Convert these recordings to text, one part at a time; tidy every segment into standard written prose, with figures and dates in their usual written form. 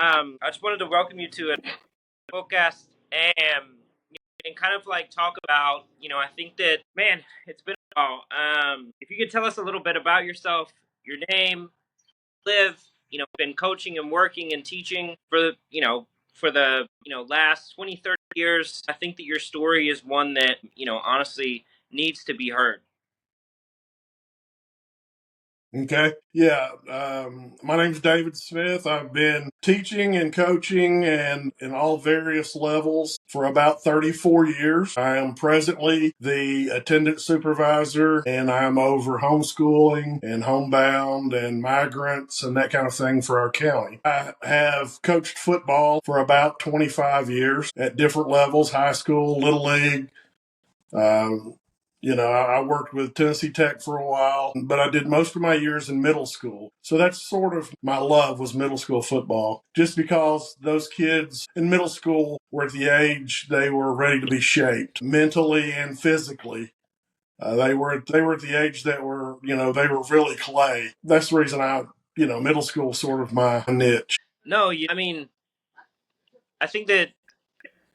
I just wanted to welcome you to a podcast and kind of like talk about, I think that, man, it's been a while. If you could tell us a little bit about yourself, your name, live, been coaching and working and teaching for the last 20, 30 years. I think that your story is one that, honestly needs to be heard. Okay. Yeah. My name's David Smith. I've been teaching and coaching and in all various levels for about 34 years. I am presently the attendance supervisor and I'm over homeschooling and homebound and migrants and that kind of thing for our county. I have coached football for about 25 years at different levels, high school, little league. Um, I worked with Tennessee Tech for a while, but I did most of my years in middle school. So that's sort of my love was middle school football, just because those kids in middle school were at the age they were ready to be shaped mentally and physically. They were at the age that were, they were really clay. That's the reason middle school is sort of my niche. No, I think that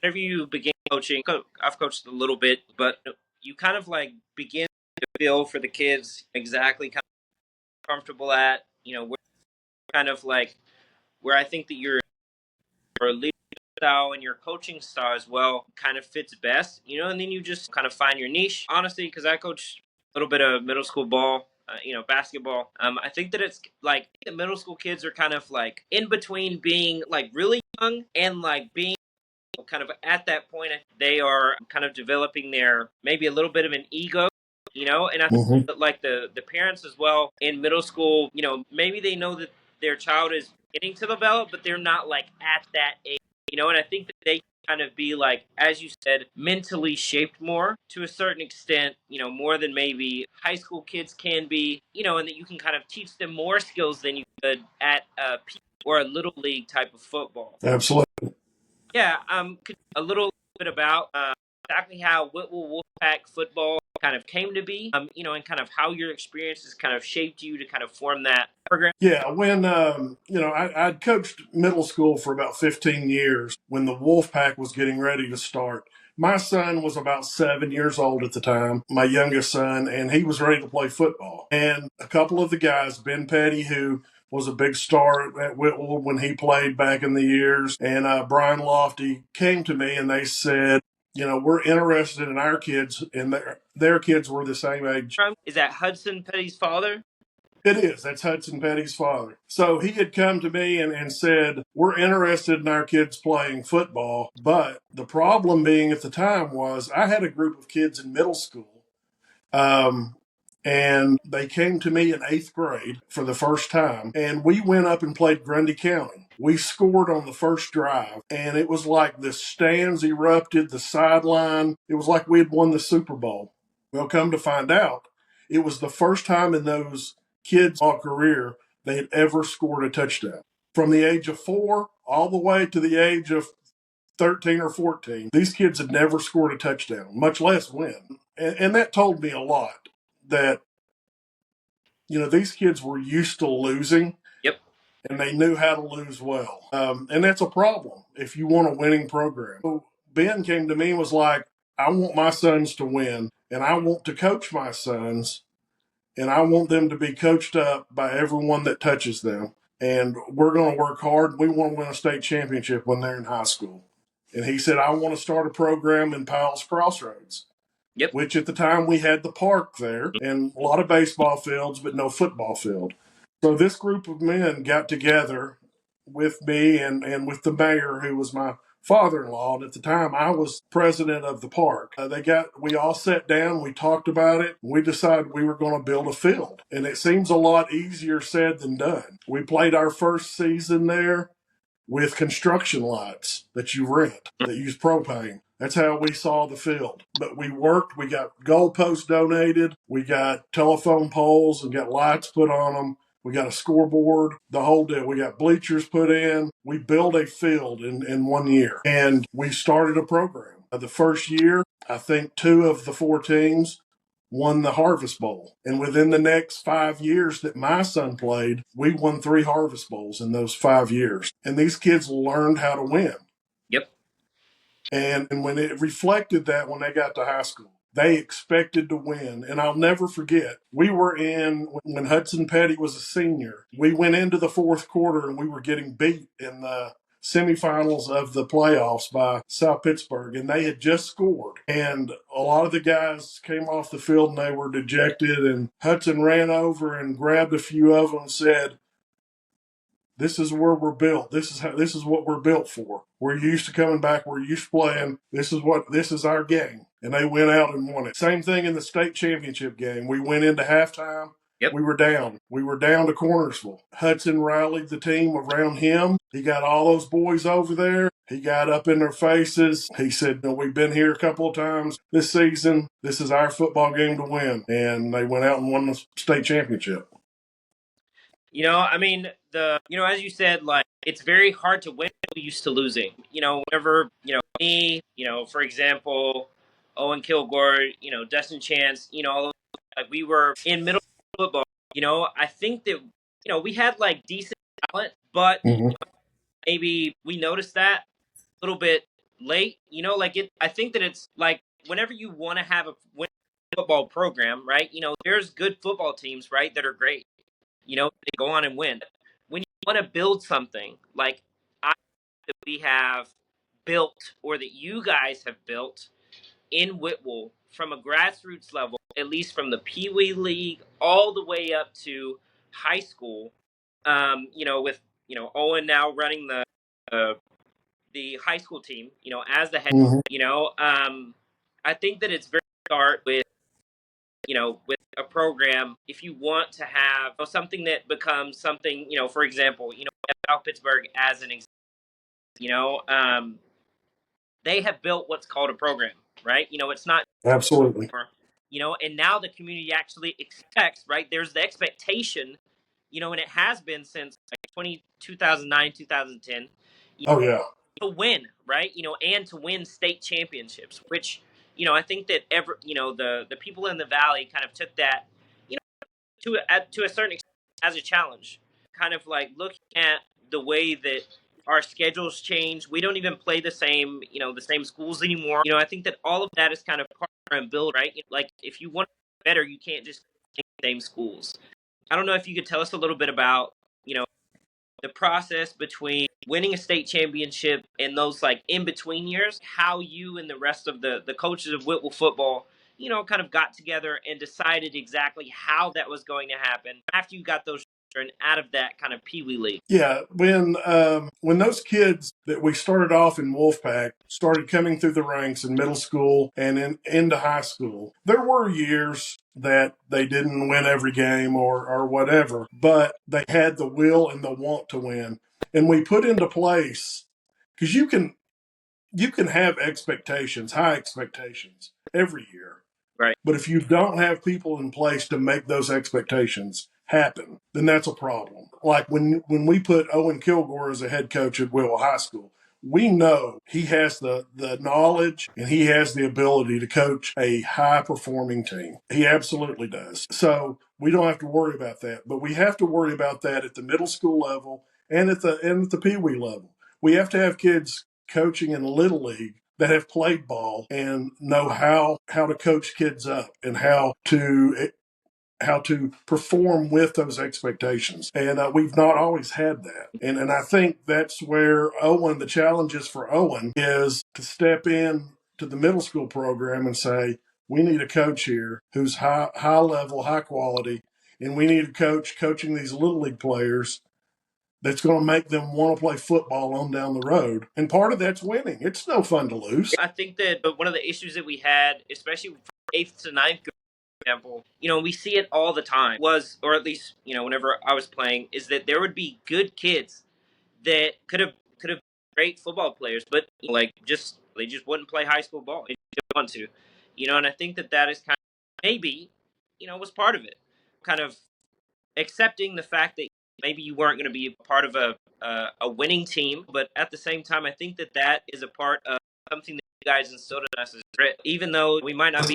whenever you begin coaching, I've coached a little bit, but you kind of like begin to feel for the kids exactly kind of comfortable at, where kind of like where I think that your leadership style and your coaching style as well kind of fits best, and then you just kind of find your niche. Honestly, because I coach a little bit of middle school ball, basketball. I think that it's like the middle school kids are kind of like in between being like really young and like being kind of at that point they are kind of developing their maybe a little bit of an ego, and I think that like the parents as well in middle school, maybe they know that their child is getting to develop, but they're not like at that age, and I think that they kind of be like, as you said, mentally shaped more to a certain extent, more than maybe high school kids can be, and that you can kind of teach them more skills than you could at a or a little league type of football. Absolutely. Yeah, a little bit about exactly how Whitwell Wolfpack football kind of came to be, and kind of how your experiences kind of shaped you to kind of form that program. Yeah, when I'd coached middle school for about 15 years when the Wolfpack was getting ready to start. My son was about 7 years old at the time, my youngest son, and he was ready to play football. And a couple of the guys, Ben Petty, who was a big star at Whitwell when he played back in the years, and Brian Lofty came to me and they said, we're interested in our kids, and their kids were the same age. Is that Hudson Petty's father? It is. That's Hudson Petty's father. So he had come to me and said, we're interested in our kids playing football. But the problem being at the time was I had a group of kids in middle school. And they came to me in 8th grade for the first time. And we went up and played Grundy County. We scored on the first drive. And it was like the stands erupted, the sideline. It was like we had won the Super Bowl. Well, come to find out, it was the first time in those kids' career they had ever scored a touchdown. From the age of 4 all the way to the age of 13 or 14, these kids had never scored a touchdown, much less win. And that told me a lot that, these kids were used to losing. Yep. And they knew how to lose well. And that's a problem if you want a winning program. So Ben came to me and was like, I want my sons to win, and I want to coach my sons, and I want them to be coached up by everyone that touches them. And we're going to work hard. We want to win a state championship when they're in high school. And he said, I want to start a program in Powell's Crossroads. Yep. Which at the time we had the park there and a lot of baseball fields, but no football field. So this group of men got together with me and with the mayor, who was my father-in-law. And at the time, I was president of the park. We all sat down, we talked about it. We decided we were going to build a field. And it seems a lot easier said than done. We played our first season there with construction lights that you rent, that use propane. That's how we saw the field. But we worked, we got goalposts donated, we got telephone poles and got lights put on them. We got a scoreboard, the whole deal. We got bleachers put in. We built a field in 1 year. And we started a program. The first year, I think 2 of the 4 teams won the Harvest Bowl. And within the next 5 years that my son played, we won 3 Harvest Bowls in those 5 years. And these kids learned how to win. Yep. And when it reflected that when they got to high school, they expected to win. And I'll never forget, we were in, when Hudson Petty was a senior, we went into the fourth quarter and we were getting beat in the semifinals of the playoffs by South Pittsburgh, and they had just scored. And a lot of the guys came off the field and they were dejected. And Hudson ran over and grabbed a few of them and said, "This is where we're built. This is what we're built for. We're used to coming back. We're used to playing. This is our game." And they went out and won it. Same thing in the state championship game. We went into halftime. Yep. We were down. We were down to Cornersville. Hudson rallied the team around him. He got all those boys over there. He got up in their faces. He said, "No, we've been here a couple of times this season. This is our football game to win." And they went out and won the state championship. I mean, as you said, like, it's very hard to win used to losing. Whenever, me, for example, Owen Kilgore, Dustin Chance, all those, like, we were in middle football, I think that, we had like decent talent, but Mm-hmm. maybe we noticed that a little bit late, I think that it's like whenever you want to have a football program, right? There's good football teams, right, that are great. They go on and win. When you want to build something like I that we have built or that you guys have built in Whitwell from a grassroots level, at least from the Pee Wee League all the way up to high school, with Owen now running the high school team, as the head, Mm-hmm. I think that it's very start with a program, if you want to have something that becomes something, for example, South Pittsburgh as an example, you know, um, they have built what's called a program, right? It's not, Absolutely. and now the community actually expects, right? There's the expectation, and it has been since like 2009, 2010, Oh, yeah. to win, right? And to win state championships, which, I think that the people in the valley kind of took that, to a certain extent as a challenge, kind of like looking at the way that our schedules change. We don't even play the same schools anymore. I think that all of that is kind of part and build, right? Like if you want to be better, you can't just play the same schools. I don't know if you could tell us a little bit about, the process between winning a state championship and those like in between years, how you and the rest of the coaches of Whitwell football, kind of got together and decided exactly how that was going to happen after you got those children out of that kind of Pee Wee league. Yeah, when those kids that we started off in Wolfpack started coming through the ranks in middle school and into high school, there were years that they didn't win every game or whatever, but they had the will and the want to win. And we put into place, because you can have expectations, high expectations every year. Right. But if you don't have people in place to make those expectations happen, then that's a problem. Like when we put Owen Kilgore as a head coach at Whitwell High School, we know he has the knowledge and he has the ability to coach a high performing team. He absolutely does. So we don't have to worry about that. But we have to worry about that at the middle school level and at the Pee Wee level. We have to have kids coaching in Little League that have played ball and know how to coach kids up and how to perform with those expectations. And we've not always had that. And I think that's where the challenges for Owen is to step in to the middle school program and say, we need a coach here who's high level, high quality, and we need a coach coaching these little league players that's going to make them want to play football on down the road. And part of that's winning. It's no fun to lose. I think that one of the issues that we had, especially from 8th to 9th grade, for example, we see it all the time, or at least, whenever I was playing, is that there would be good kids that could have been great football players, but like they just wouldn't play high school ball. They didn't want to, and I think that is kind of maybe, was part of it, kind of accepting the fact that maybe you weren't going to be a part of a winning team, but at the same time, I think that is a part of something that you guys instilled in us as grit. Even though we might not be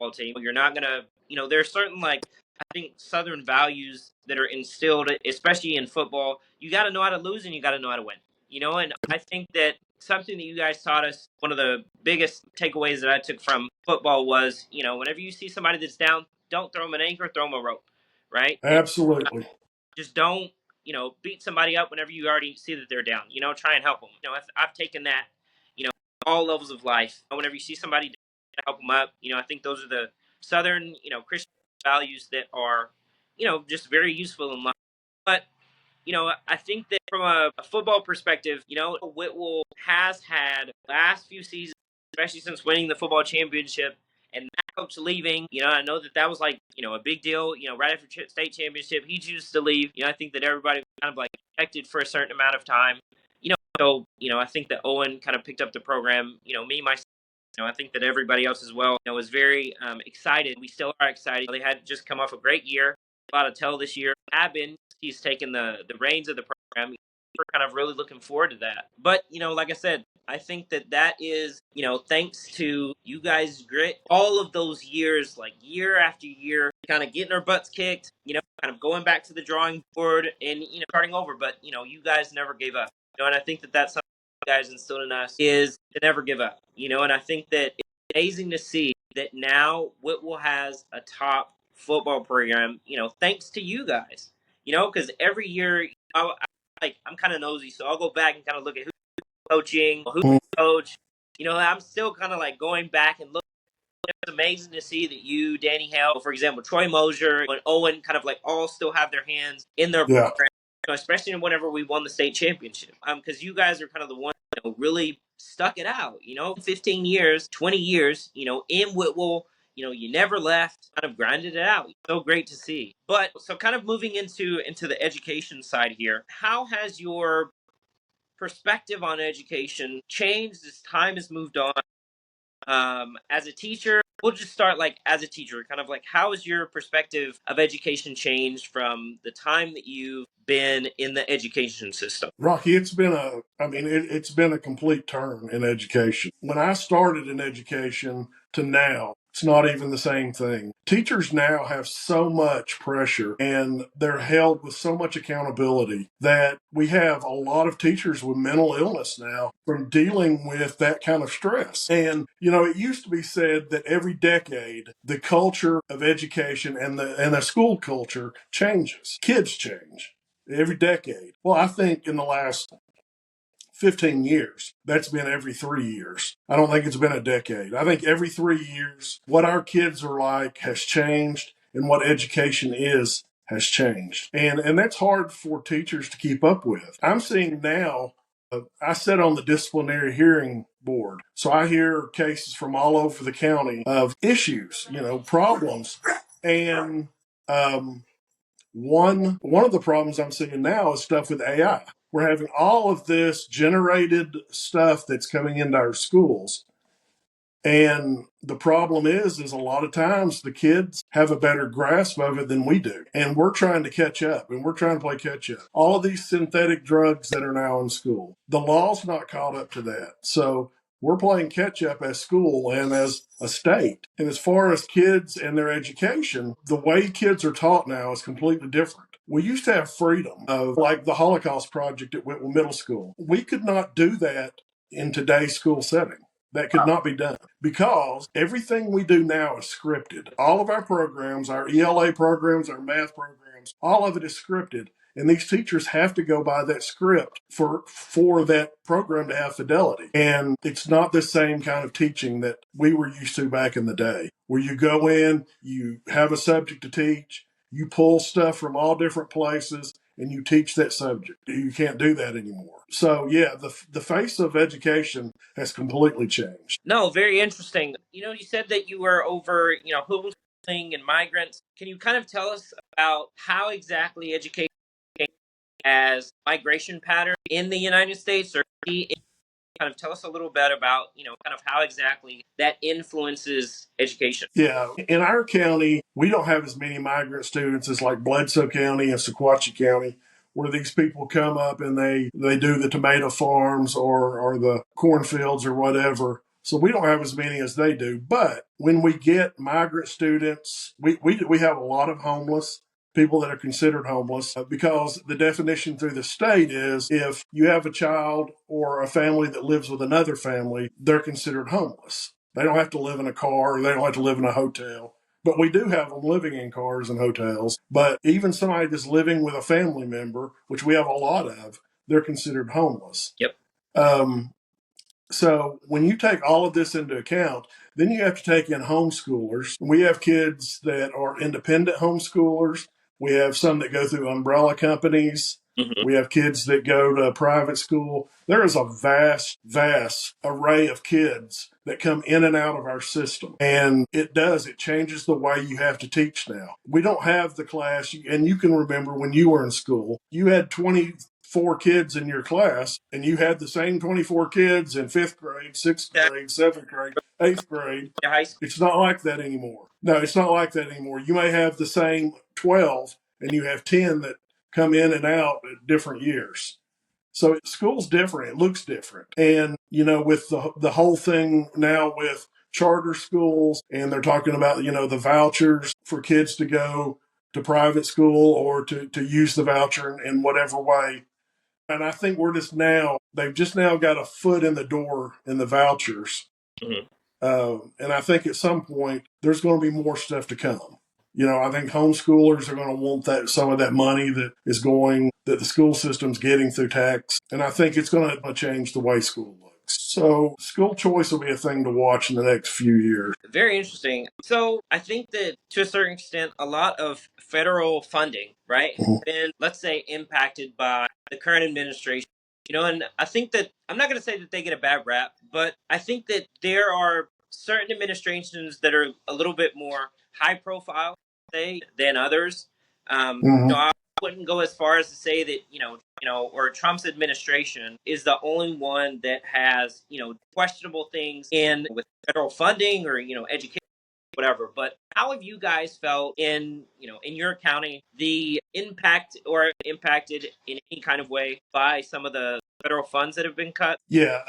football team. You're not gonna, there's certain like I think Southern values that are instilled, especially in football. You got to know how to lose and you got to know how to win. And I think that something that you guys taught us, one of the biggest takeaways that I took from football was, whenever you see somebody that's down, don't throw them an anchor, throw them a rope, right? Absolutely. Just don't, beat somebody up whenever you already see that they're down. Try and help them. I've taken that, you know, all levels of life. Whenever you see somebody down, help them up. I think those are the Southern, Christian values that are, just very useful in life. But I think that from a football perspective, Whitwell has had last few seasons, especially since winning the football championship and that coach leaving. I know that was like, a big deal. Right after state championship, he chooses to leave. I think that everybody was kind of like protected for a certain amount of time. So, I think that Owen kind of picked up the program. Me, myself, I think that everybody else as well, was very excited. We still are excited. They had just come off a great year, a lot of tell this year. He's taken the reins of the program. We're kind of really looking forward to that. But, like I said, I think that is, thanks to you guys' grit, all of those years, like year after year, kind of getting our butts kicked, kind of going back to the drawing board and, starting over. But, you guys never gave up. And I think that that's something you guys instilled in us is to never give up, and I think that it's amazing to see that now Whitwell has a top football program, thanks to you guys, because every year, I'm kind of nosy, so I'll go back and kind of look at who's coaching, who's coach. I'm still kind of like going back and looking. It's amazing to see that you, Danny Hale, for example, Troy Mosier and Owen kind of like all still have their hands in their program, especially whenever we won the state championship. Because you guys are kind of the ones that really stuck it out, 15 years, 20 years, in Whitwell, you never left, kind of grinded it out. So great to see. But so kind of moving into the education side here, how has your perspective on education changed as time has moved on? As a teacher, we'll just start like as a teacher, kind of like how has your perspective of education changed from the time that you've been in the education system? Rocky, it's been a complete turn in education. When I started in education to now, it's not even the same thing. Teachers now have so much pressure and they're held with so much accountability that we have a lot of teachers with mental illness now from dealing with that kind of stress. And, it used to be said that every decade, the culture of education and the school culture changes. Kids change every decade. Well, I think in the last 15 years, that's been every 3 years. I don't think it's been a decade. I think every 3 years, what our kids are like has changed and what education is has changed. And that's hard for teachers to keep up with. I'm seeing now, I sit on the disciplinary hearing board. So I hear cases from all over the county of issues, problems. And one of the problems I'm seeing now is stuff with AI. We're having all of this generated stuff that's coming into our schools. And the problem is a lot of times the kids have a better grasp of it than we do. And we're trying to catch up and we're trying to play catch up. All of these synthetic drugs that are now in school, the law's not caught up to that. So we're playing catch up as school and as a state. And as far as kids and their education, the way kids are taught now is completely different. We used to have freedom of like the Holocaust project at Whitwell Middle School. We could not do that in today's school setting. That could not be done because everything we do now is scripted. All of our programs, our ELA programs, our math programs, all of it is scripted. And these teachers have to go by that script for that program to have fidelity. And it's not the same kind of teaching that we were used to back in the day, where you go in, you have a subject to teach, you pull stuff from all different places, and you teach that subject. You can't do that anymore. So, yeah, the face of education has completely changed. No, very interesting. You said that you were over, homeschooling and migrants. Can you kind of tell us about how exactly education as migration pattern in the United States, or kind of tell us a little bit about, kind of how exactly that influences education? Yeah, in our county, we don't have as many migrant students as like Bledsoe County and Sequatchie County, where these people come up and they do the tomato farms or the cornfields or whatever. So we don't have as many as they do. But when we get migrant students, we have a lot of homeless people that are considered homeless because the definition through the state is if you have a child or a family that lives with another family, they're considered homeless. They don't have to live in a car or they don't have to live in a hotel. But we do have them living in cars and hotels. But even somebody that's living with a family member, which we have a lot of, they're considered homeless. Yep. Um, so when you take all of this into account, then you have to take in homeschoolers. We have kids that are independent homeschoolers. We have some that go through umbrella companies. Mm-hmm. We have kids that go to private school. There is a vast, vast array of kids that come in and out of our system. And it changes the way you have to teach now. We don't have the class, and you can remember when you were in school, you had 24 kids in your class, and you had the same 24 kids in fifth grade, sixth That grade, seventh grade, eighth grade. high school. It's not like that anymore. No, it's not like that anymore. You may have the same 12, and you have 10 that come in and out at different years. So school's different. It looks different. And, with the whole thing now with charter schools, and they're talking about, the vouchers for kids to go to private school or to use the voucher in whatever way. And I think they've just now got a foot in the door in the vouchers. Mm-hmm. And I think at some point there's going to be more stuff to come. I think homeschoolers are going to want some of that money that the school system's getting through tax. And I think it's going to change the way school looks. So school choice will be a thing to watch in the next few years. Very interesting. So I think that to a certain extent, a lot of federal funding, right, has been, let's say, impacted by the current administration. And I think that I'm not going to say that they get a bad rap, but I think that there are certain administrations that are a little bit more high profile, say, than others. I wouldn't go as far as to say that or Trump's administration is the only one that has questionable things in with federal funding or education, whatever. But how have you guys felt in your county the impact or impacted in any kind of way by some of the federal funds that have been cut? Yeah,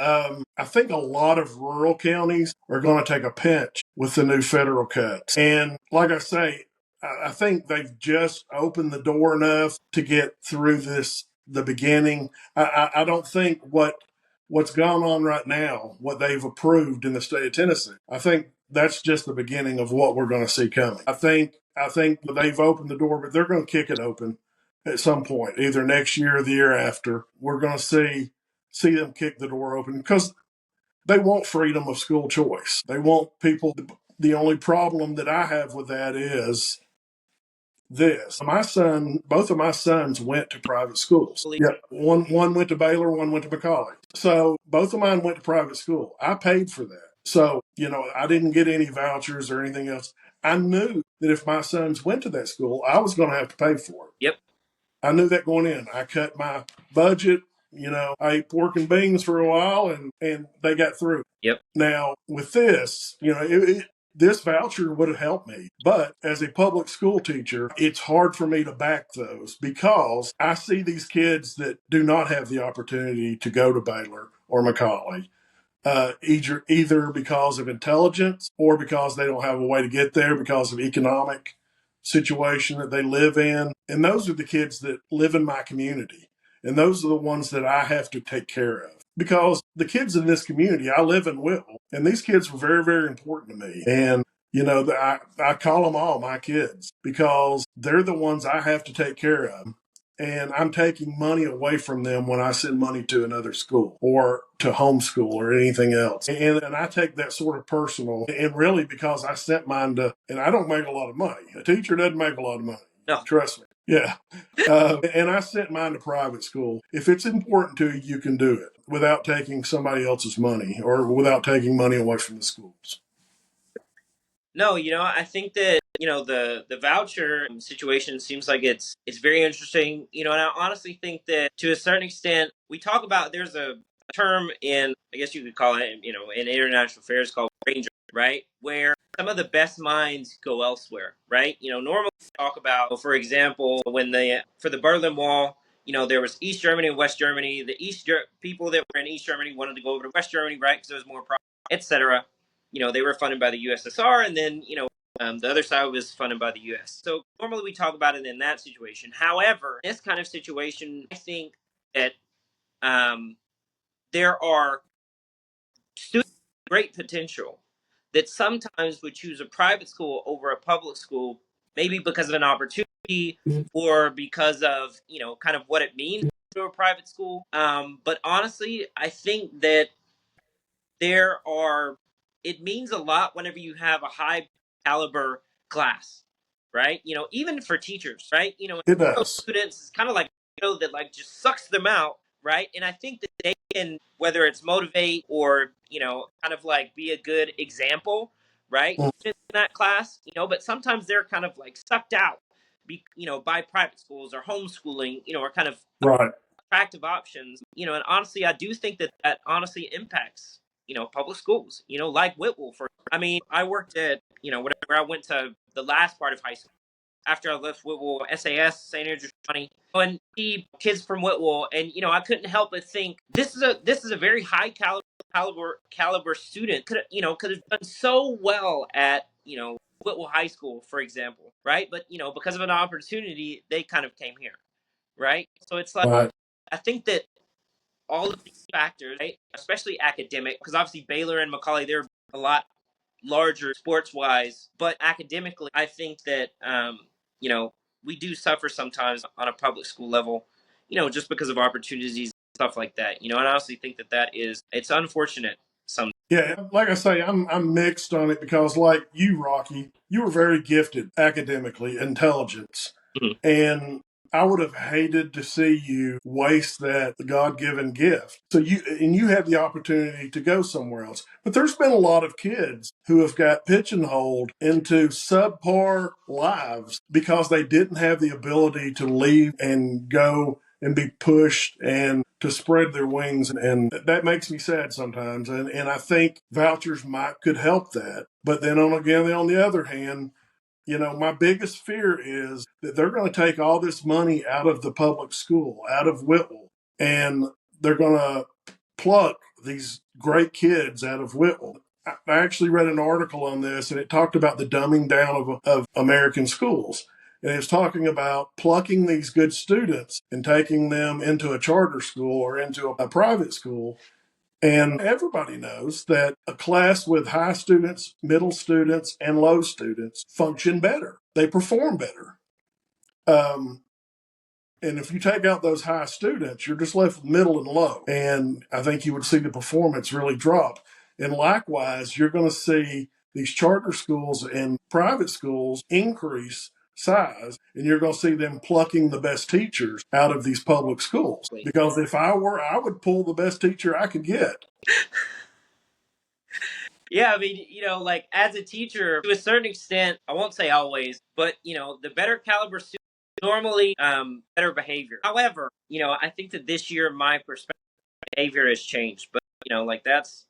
I think a lot of rural counties are going to take a pinch with the new federal cuts. And like I say, I think they've just opened the door enough to get through the beginning. I don't think what's going on right now, what they've approved in the state of Tennessee, I think that's just the beginning of what we're going to see coming. I think they've opened the door, but they're going to kick it open at some point, either next year or the year after. We're going to see them kick the door open because they want freedom of school choice. They want people. The only problem that I have with that is this. Both of my sons went to private schools. Yeah, one went to Baylor, one went to Macaulay. So both of mine went to private school. I paid for that. So, I didn't get any vouchers or anything else. I knew that if my sons went to that school, I was going to have to pay for it. Yep. I knew that going in. I cut my budget. I ate pork and beans for a while, and they got through. Yep. Now, with this, this voucher would have helped me. But as a public school teacher, it's hard for me to back those because I see these kids that do not have the opportunity to go to Baylor or Macaulay. Either because of intelligence or because they don't have a way to get there because of economic situation that they live in. And those are the kids that live in my community. And those are the ones that I have to take care of. Because the kids in this community, I live in Whitwell, and these kids were very, very important to me. And, I call them all my kids because they're the ones I have to take care of. And I'm taking money away from them when I send money to another school or to homeschool or anything else. And I take that sort of personal. And really, because I sent mine and I don't make a lot of money. A teacher doesn't make a lot of money. No. Trust me. Yeah. And I sent mine to private school. If it's important to you, you can do it without taking somebody else's money or without taking money away from the schools. No, I think that the voucher situation seems like it's very interesting. And I honestly think that to a certain extent, we talk about there's a term in, I guess you could call it, in international affairs called ranger, right? Where some of the best minds go elsewhere, right? Normally we talk about, for example, for the Berlin Wall, there was East Germany and West Germany. The people that were in East Germany wanted to go over to West Germany, right? Because there was more profit. etc. They were funded by the USSR, and then the other side was funded by the US. So normally we talk about it in that situation. However, in this kind of situation, I think that um, there are students with great potential that sometimes would choose a private school over a public school, maybe because of an opportunity or because of kind of what it means to a private school. But honestly, I think that there are it means a lot whenever you have a high caliber class, right? Even for teachers, right? It does. Students is kind of like that like just sucks them out, right? And I think that they can, whether it's motivate or kind of like be a good example, right? Mm, In that class, but sometimes they're kind of like sucked out by private schools or homeschooling, or kind of right. attractive options, and honestly, I do think that that honestly impacts, public schools, like Whitwell. I mean, I worked at, where I went to the last part of high school after I left Whitwell, SAS, St. Andrews County, and see kids from Whitwell, and I couldn't help but think this is a very high caliber student. Could have done so well at Whitwell High School, for example, right? But because of an opportunity, they kind of came here, right? So it's like Right. I think that all of these factors, right, especially academic, because obviously Baylor and Macaulay, they're a lot larger sports wise, but academically, I think that you know we do suffer sometimes on a public school level, just because of opportunities and stuff like that. And I honestly think that it's unfortunate. Some. Yeah, like I say, I'm mixed on it because, like you, Rocky, you were very gifted academically, intelligence, Mhm. and I would have hated to see you waste that God given gift. So you had the opportunity to go somewhere else. But there's been a lot of kids who have got pigeonholed into subpar lives because they didn't have the ability to leave and go and be pushed and to spread their wings. And that makes me sad sometimes. And I think vouchers could help that. But then on the other hand, my biggest fear is that they're going to take all this money out of the public school, out of Whitwell, and they're going to pluck these great kids out of Whitwell. I actually read an article on this, and it talked about the dumbing down of American schools. And it's talking about plucking these good students and taking them into a charter school or into a private school. And everybody knows that a class with high students, middle students, and low students function better. They perform better. Um, and if you take out those high students, you're just left with middle and low. And I think you would see the performance really drop. And likewise, you're going to see these charter schools and private schools increase size, and you're going to see them plucking the best teachers out of these public schools. Because if I were, I would pull the best teacher I could get. Yeah, I mean, like as a teacher, to a certain extent, I won't say always, but the better caliber students normally better behavior. However, I think that this year my perspective behavior has changed, but like that's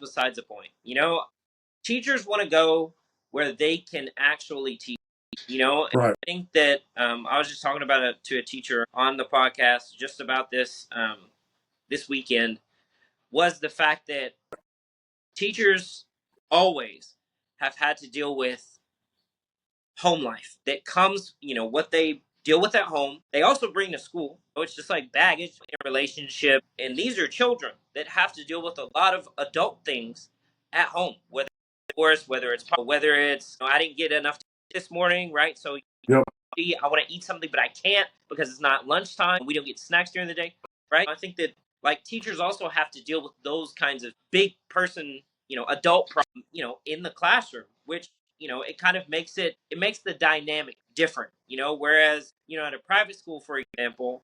besides the point. Teachers want to go where they can actually teach. And Right. I think that I was just talking about it to a teacher on the podcast just about this this weekend was the fact that teachers always have had to deal with home life that comes, what they deal with at home. They also bring to school. So it's just like baggage in a relationship. And these are children that have to deal with a lot of adult things at home, whether it's divorce, whether it's I didn't get enough this morning, right? So Yep. I want to eat something, but I can't because it's not lunchtime. We don't get snacks during the day, right? I think that like teachers also have to deal with those kinds of big person, adult problem, in the classroom, which it kind of makes the dynamic different, whereas at a private school, for example,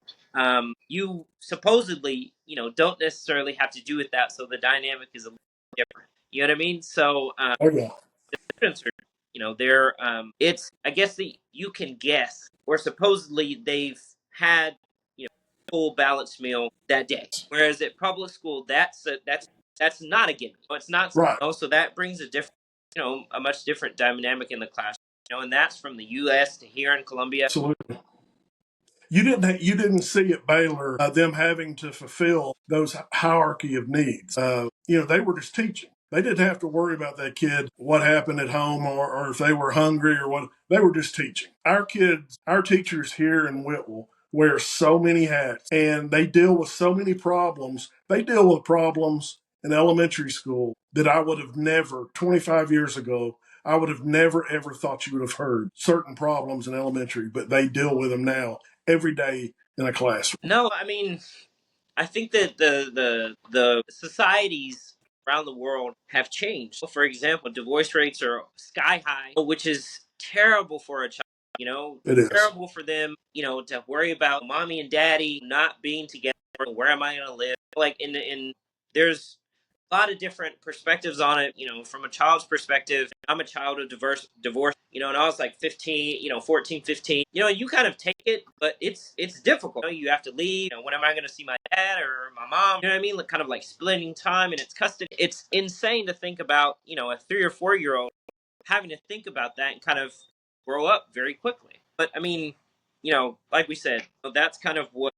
you supposedly don't necessarily have to do with that, so the dynamic is a little different. You know what I mean? So Oh, yeah. students are, they're it's I guess the you can guess or supposedly they've had full balanced meal that day, whereas at public school that's not a given. It's not. Right. So that brings a different a much different dynamic in the class. And that's from the U.S. to here in Columbia. Absolutely. You didn't see at Baylor them having to fulfill those hierarchy of needs. They were just teaching. They didn't have to worry about that kid, what happened at home, or if they were hungry or what. They were just teaching. Our kids, our teachers here in Whitwell wear so many hats and they deal with so many problems. They deal with problems in elementary school that I would have never, 25 years ago, I would have never ever thought you would have heard certain problems in elementary, but they deal with them now every day in a classroom. No, I mean, I think that the societies around the world have changed. For example, divorce rates are sky high, which is terrible for a child. It is. Terrible for them. To worry about mommy and daddy not being together. Where am I going to live? Like in there's a lot of different perspectives on it. From a child's perspective, I'm a child of divorce. And I was like 15, 14, 15. You kind of take it, but it's difficult. You have to leave. When am I going to see my dad or my mom? You know what I mean? Like kind of like splitting time and it's custody. It's insane to think about, a 3 or 4 year old having to think about that and kind of grow up very quickly. But I mean, like we said, that's kind of what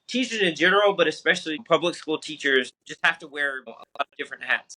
teachers in general, but especially public school teachers, just have to wear a lot of different hats.